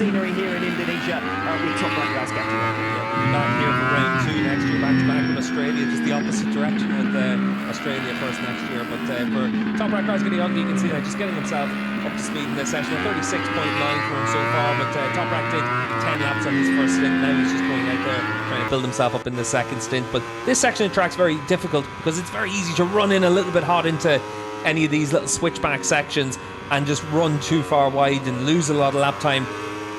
scenery here in Indonesia with Top Rank Ghaziansatya. Not here for round 2 next year, back-to-back with Australia, just the opposite direction with Australia first next year. But for Top Rank Ghaziansatya, you can see that just getting himself up to speed in this session. 36.9 for him so far, but Top Rank did 10 laps on his first stint. Now he's just going out there trying to build himself up in the second stint. But this section of track's very difficult because it's very easy to run in a little bit hot into any of these little switchback sections and just run too far wide and lose a lot of lap time.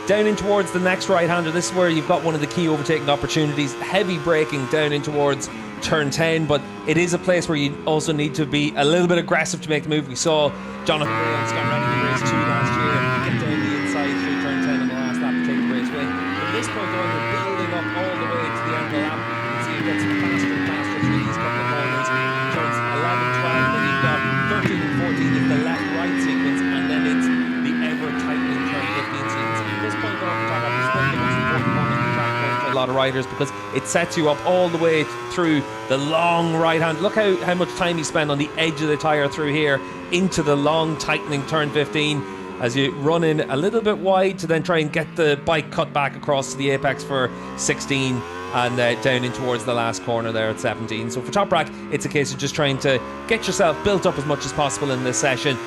Down in towards the next right-hander, this is where you've got one of the key overtaking opportunities. Heavy braking down in towards turn 10, but it is a place where you also need to be a little bit aggressive to make the move. We saw Jonathan Williams got ready in race 2 last year, get down the inside through turn 10 on the last lap to take the race win. From this point on, we're building up all the way to the end of the lap. You can see it gets faster and faster through these couple of corners. Turns 11, 12, then you've got 13 and 14 is the left-right sequence, and then it's the ever-tightening turn 15 sequence. At this point on the track, it's one of the most important moments in the track for a lot of riders because it sets you up all the way through the long right hand. Look how much time you spend on the edge of the tyre through here into the long tightening turn 15 as you run in a little bit wide to then try and get the bike cut back across to the apex for 16 and down in towards the last corner there at 17. So for Top Rank, it's a case of just trying to get yourself built up as much as possible in this session